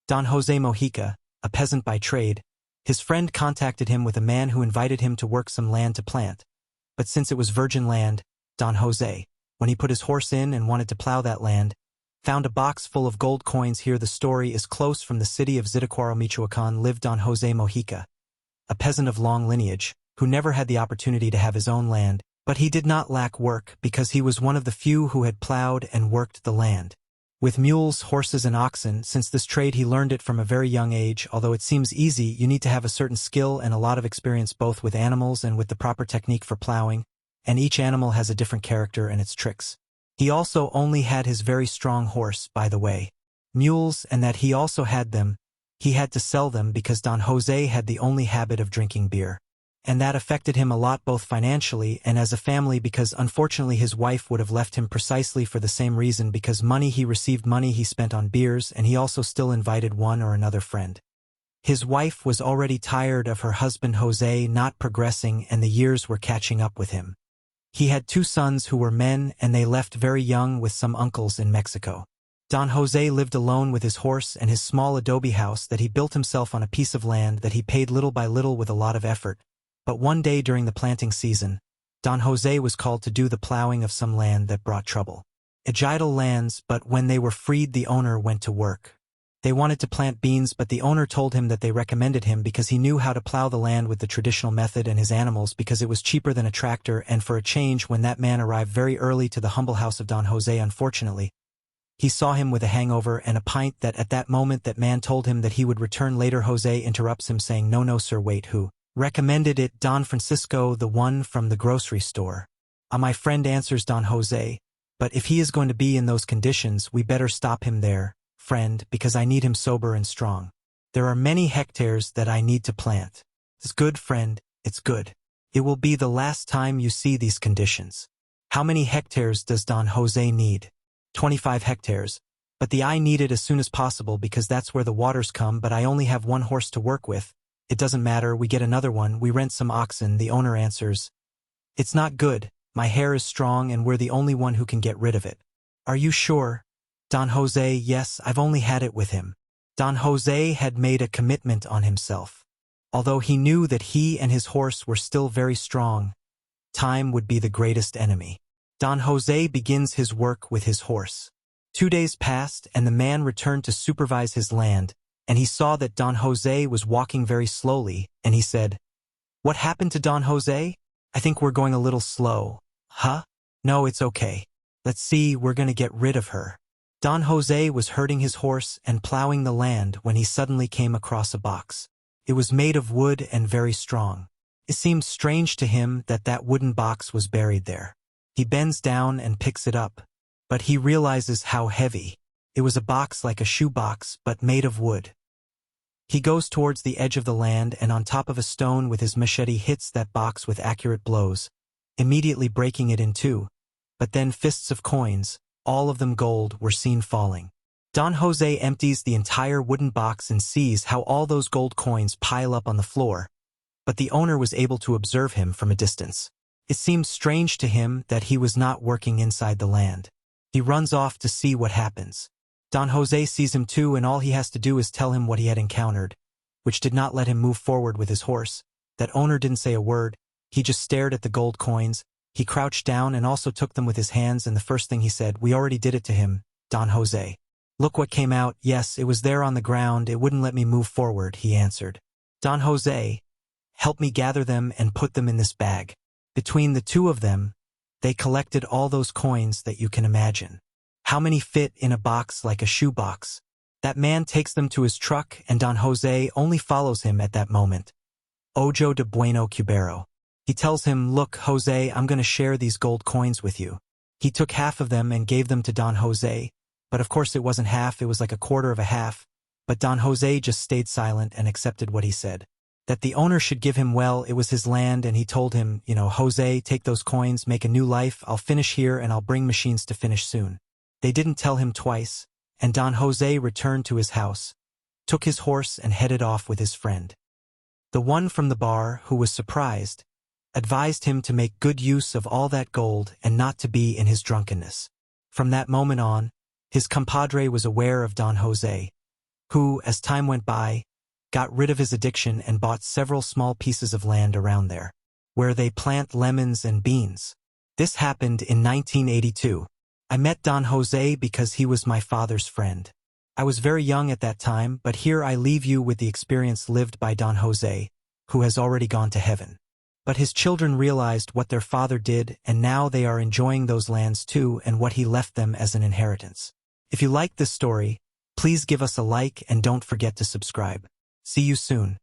Don Jose Mojica, a peasant by trade, his friend contacted him with a man who invited him to work some land to plant. But since it was virgin land, Don Jose, when he put his horse in and wanted to plow that land, found a box full of gold coins. Here the story is close from the city of Zitácuaro, Michoacán, lived Don Jose Mojica, a peasant of long lineage, who never had the opportunity to have his own land, but he did not lack work because he was one of the few who had plowed and worked the land. With mules, horses, and oxen, since this trade he learned it from a very young age. Although it seems easy, you need to have a certain skill and a lot of experience both with animals and with the proper technique for plowing, and each animal has a different character and its tricks. He also only had his very strong horse, by the way, mules, and that he also had them. He had to sell them because Don Jose had the only habit of drinking beer. And that affected him a lot both financially and as a family because unfortunately his wife would have left him precisely for the same reason because money he received money he spent on beers and he also still invited one or another friend. His wife was already tired of her husband Jose not progressing and the years were catching up with him. He had 2 sons who were men and they left very young with some uncles in Mexico. Don Jose lived alone with his horse and his small adobe house that he built himself on a piece of land that he paid little by little with a lot of effort. But one day during the planting season, Don Jose was called to do the plowing of some land that brought trouble. Ejidal lands, but when they were freed the owner went to work. They wanted to plant beans but the owner told him that they recommended him because he knew how to plow the land with the traditional method and his animals because it was cheaper than a tractor and for a change when that man arrived very early to the humble house of Don Jose unfortunately, he saw him with a hangover and a pint that at that moment that man told him that he would return later. Jose interrupts him saying no sir wait who recommended it? Don Francisco, the one from the grocery store. My friend, answers Don Jose, but if he is going to be in those conditions we better stop him there, friend, because I need him sober and strong. There are many hectares that I need to plant. It's good, friend, it's good. It will be the last time you see these conditions. How many hectares does Don Jose need? 25 hectares. But I need it as soon as possible because that's where the waters come but I only have 1 horse to work with. It doesn't matter, we get another one, we rent some oxen. The owner answers, it's not good, my hair is strong and we're the only one who can get rid of it. Are you sure? Don Jose, yes, I've only had it with him. Don Jose had made a commitment on himself. Although he knew that he and his horse were still very strong, time would be the greatest enemy. Don Jose begins his work with his horse. 2 days passed and the man returned to supervise his land, and he saw that Don Jose was walking very slowly, and he said, what happened to Don Jose? I think we're going a little slow. Huh? No, it's okay. Let's see, we're going to get rid of her. Don Jose was herding his horse and plowing the land when he suddenly came across a box. It was made of wood and very strong. It seemed strange to him that that wooden box was buried there. He bends down and picks it up, but he realizes how heavy. It was a box like a shoebox, but made of wood. He goes towards the edge of the land and on top of a stone with his machete hits that box with accurate blows, immediately breaking it in 2. But then fists of coins, all of them gold, were seen falling. Don Jose empties the entire wooden box and sees how all those gold coins pile up on the floor, but the owner was able to observe him from a distance. It seemed strange to him that he was not working inside the land. He runs off to see what happens. Don Jose sees him too and all he has to do is tell him what he had encountered, which did not let him move forward with his horse. That owner didn't say a word, he just stared at the gold coins. He crouched down and also took them with his hands and the first thing he said, we already did it to him, Don Jose. Look what came out. Yes, it was there on the ground, it wouldn't let me move forward, he answered. Don Jose, help me gather them and put them in this bag. Between the 2 of them, they collected all those coins that you can imagine. How many fit in a box like a shoebox? That man takes them to his truck and Don Jose only follows him at that moment. Ojo de bueno cubero. He tells him, look, Jose, I'm going to share these gold coins with you. He took half of them and gave them to Don Jose, but of course it wasn't half, it was like a quarter of a half. But Don Jose just stayed silent and accepted what he said. That the owner should give him, well, it was his land and he told him, Jose, take those coins, make a new life, I'll finish here and I'll bring machines to finish soon. They didn't tell him twice, and Don Jose returned to his house, took his horse and headed off with his friend. The one from the bar, who was surprised, advised him to make good use of all that gold and not to be in his drunkenness. From that moment on, his compadre was aware of Don Jose, who, as time went by, got rid of his addiction and bought several small pieces of land around there, where they plant lemons and beans. This happened in 1982. I met Don Jose because he was my father's friend. I was very young at that time, but here I leave you with the experience lived by Don Jose, who has already gone to heaven. But his children realized what their father did, and now they are enjoying those lands too and what he left them as an inheritance. If you like this story, please give us a like and don't forget to subscribe. See you soon.